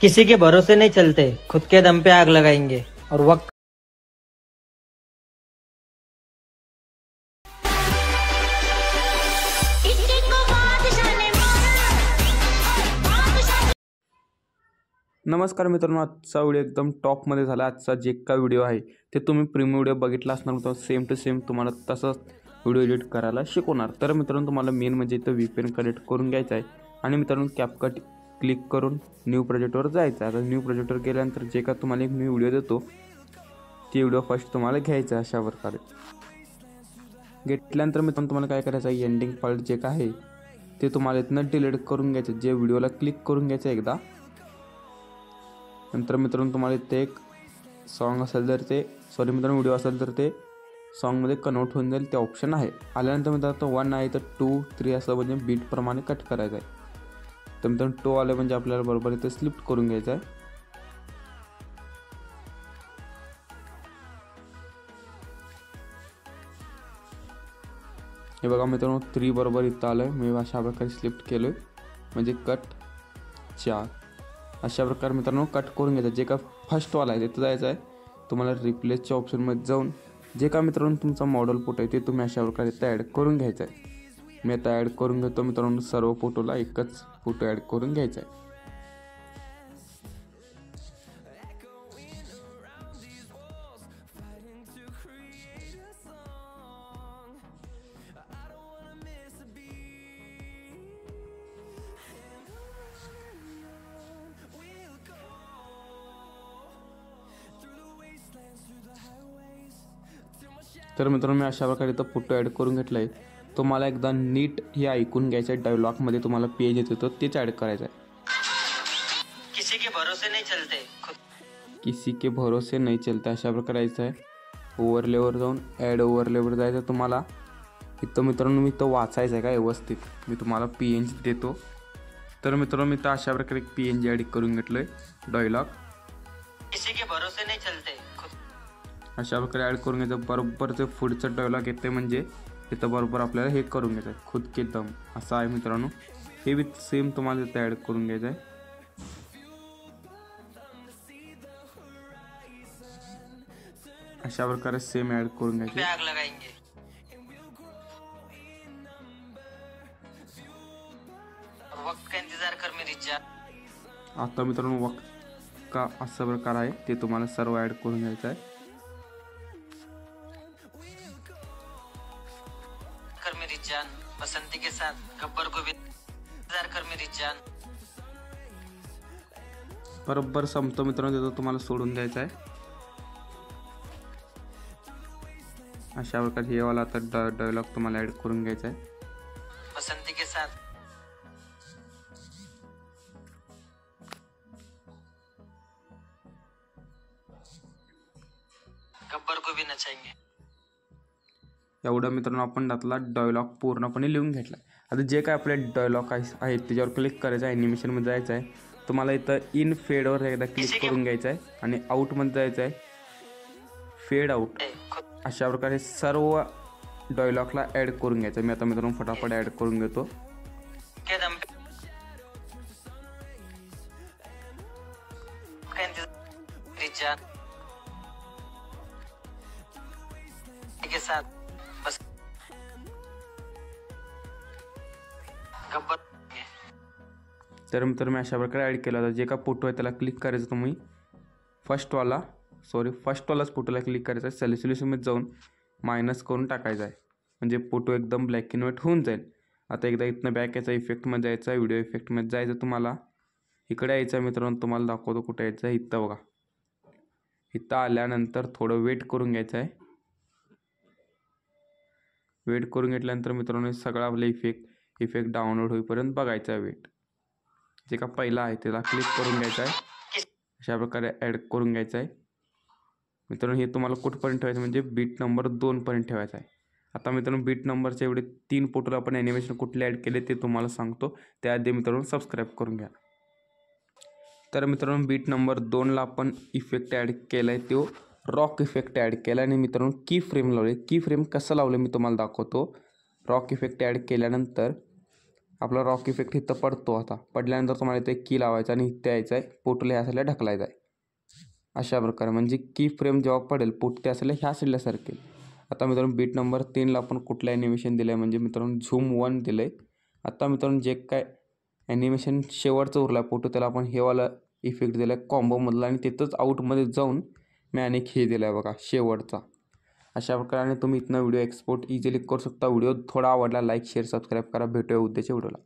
किसी के भरोसे नहीं चलते, खुद के दम पे आग लगाएंगे और वक्त नमस्कार मित्रांनो, आजचा व्हिडिओ एकदम टॉपमध्ये झाला। आजचा जे का व्हिडिओ आहे ते तुम्ही प्रीमियम व्हिडिओ बघितला असणार, तर सेम टू सेम तुम्हाला तसंच व्हिडिओ एडिट करायला शिकवणार। तर मित्रांनो, तुम्हाला मेन म्हणजे इथं VPN कनेक्ट करून घ्यायचा आहे आणि मित्रांनो CapCut क्लिक करून न्यू प्रोजेक्टवर जायचं आहे। आता न्यू प्रोजेक्टवर गेल्यानंतर जे का तुम्हाला एक मी व्हिडिओ देतो ती व्हिडिओ फर्स्ट तुम्हाला घ्यायचा आहे। अशा प्रकारे घेतल्यानंतर मित्रांनो तुम्हाला काय करायचं आहे, एंडिंग पार्ट जे काय आहे ते तुम्हाला इथनं डिलीट करून घ्यायचं। जे व्हिडिओला क्लिक करून घ्यायचं एकदा, नंतर मित्रांनो तुम्हाला इथे एक सॉन्ग असेल तर ते मित्रांनो व्हिडिओ असेल तर ते सॉन्गमध्ये कन्वर्ट होऊन जाईल, ते ऑप्शन आहे। आल्यानंतर मित्रांनो 1 आहे तर 2 3 असं म्हणजे बीट प्रमाणे कट करायचं आहे। तर मित्रांनो 2 आले म्हणजे आपल्याला बरोबर इथे स्लिप करून घ्यायचं आहे। हे बघा मित्रांनो 3 बरोबर इथं आलं, मी अशा प्रकारे स्लिप केलं म्हणजे कट 4 अशा प्रकारे मित्रांनो कट करून घ्यायचं। जे का फर्स्ट वाला आहे तिथं जायचं आहे, तुम्हाला रिप्लेसच्या ऑप्शनमध्ये जाऊन जे का मित्रांनो तुमचा मॉडेल फोटो आहे ते तुम्ही अशा प्रकारे इथं ॲड करून घ्यायचं आहे। मी आता ॲड करून घेतो मित्रांनो, सर्व फोटोला एकच फोटो ॲड करून घ्यायचा आहे। तर मित्रांनो मी अशा प्रकारे इथं फोटो ॲड करून घेतला आहे। तुम्हाला एकदा नीट हे ऐकून घ्यायचं आहे, डायलॉगमध्ये तुम्हाला पेज येतो तेच ॲड करायचं आहे। किसी के भरोसे नहीं चलते, किसी के भरोसे नहीं चलते अशा प्रकारे यायचं आहे। ओव्हरलेवर जाऊन ॲड ओव्हरलेवर जायचं तुम्हाला। इथं मित्रांनो मी इथं वाचायचं आहे का व्यवस्थित, मी तुम्हाला PNG देतो। तर मित्रांनो मी तर अशा प्रकारे PNG ॲड करून घेतलं आहे डायलॉग। किसी के भरोसे नहीं चलते, अशा प्रकारे ॲड करून घ्यायचं। बरोबर ते पुढचं डायलॉग येते म्हणजे इथं बरोबर आपल्याला हे करून घ्यायचं आहे, खुद के दम असं आहे मित्रांनो। हे विथ सेम तुम्हाला इथं ॲड करून घ्यायचं आहे। अशा प्रकारे सेम ॲड करून घ्यायचे। आग लगाएंगे और वक्त का इंतजार कर मेरी जान। आता मित्रांनो वक्त का असा प्रकार आहे ते तुम्हाला सर्व ॲड करून घ्यायचं आहे। कर मेरी जान बसंती के साथ गब्बर को भी इंतजार कर मेरी जान। बरोबर संपतो मित्रांनो, तिथं तुम्हाला सोडून द्यायचं आहे। अशा प्रकारे हे वाला आता डायलॉग तुम्हाला ॲड करून घ्यायचा आहे। बसंती के साथ गब्बर को भी नचाएंगे। एवढं मित्रांनो आपण त्यातला डायलॉग पूर्णपणे लिहून घेतला। आता जे काय आपले डायलॉग आहेत त्याच्यावर क्लिक करायचं आहे, ॲनिमेशनमध्ये जायचं आहे। तुम्हाला इथं इन फेडवर एकदा क्लिक करून घ्यायचं आहे आणि आउटमध्ये जायचं आहे, फेड आउट। अशा प्रकारे सर्व डायलॉगला ॲड करून घ्यायचं। मी आता मित्रांनो फटाफट ॲड करून घेतो। के साथ बस गब्बर। तर मित्रांनो मी अशा प्रकारे ॲड केला होता। जे का फोटो आहे त्याला क्लिक करायचं, तुम्ही फर्स्टवालाच फोटोला क्लिक करायचं आहे। सॉल्युशनमध्ये जाऊन मायनस करून टाकायचं आहे म्हणजे फोटो एकदम ब्लॅक अँड व्हाईट होऊन जाईल। आता एकदा इथनं बॅक यायचा, इफेक्टमध्ये जायचं, व्हिडिओ इफेक्टमध्ये जायचं। तुम्हाला इकडे यायचं मित्रांनो, तुम्हाला दाखवतो कुठे यायचं आहे। इथं बघा, इथं आल्यानंतर थोडं वेट करून घ्यायचं आहे। वेट करून घेतल्यानंतर मित्रांनो सगळा आपला इफेक्ट डाउनलोड होईपर्यंत बघायचा आहे वेट। जे का पहिला आहे त्याला क्लिक करून घ्यायचा आहे, अशा प्रकारे ॲड करून घ्यायचं आहे। मित्रांनो हे तुम्हाला कुठपर्यंत ठेवायचं म्हणजे बीट नंबर 2 पर्यंत ठेवायचा आहे। आता मित्रांनो बीट नंबरचे एवढे 3 फोटोला आपण ॲनिमेशन कुठले ॲड केले ते तुम्हाला सांगतो, त्याआधी मित्रांनो सबस्क्राईब करून घ्या। तर मित्रांनो बीट नंबर 2ला आपण इफेक्ट ॲड केला आहे, तो रॉक इफेक्ट ॲड केला आणि मित्रांनो की फ्रेम लावले। की फ्रेम कसं लावलं मी तुम्हाला दाखवतो। रॉक इफेक्ट ॲड केल्यानंतर आपला रॉक इफेक्ट इथं पडतो. आता पडल्यानंतर तुम्हाला इथे की लावायचा आणि इथे यायचं आहे, पोटला ह्या साईडला ढकलायचं आहे. अशा प्रकारे म्हणजे की फ्रेम जेव्हा पडेल पोट त्या साईडला ह्या साईडला सरकेल. आता मित्रांनो बीट नंबर 3ला आपण कुठलं ॲनिमेशन दिलं आहे म्हणजे मित्रांनो झूम 1 दिलं आहे. आता मित्रांनो जे काय ॲनिमेशन शेवटचं उरला फोटो त्याला आपण हे वाला इफेक्ट दिला आहे कॉम्बोमधला आणि तिथंच आउटमध्ये जाऊन मी अनेक हे दिलं आहे बघा शेवटचा. अशा प्रकारे तुम्ही इथनं व्हिडिओ एक्सपोर्ट इझिली करू शकता. व्हिडिओ थोडा आवडला लाईक शेअर सबस्क्राईब करा. भेटूया उद्याच्या व्हिडिओला.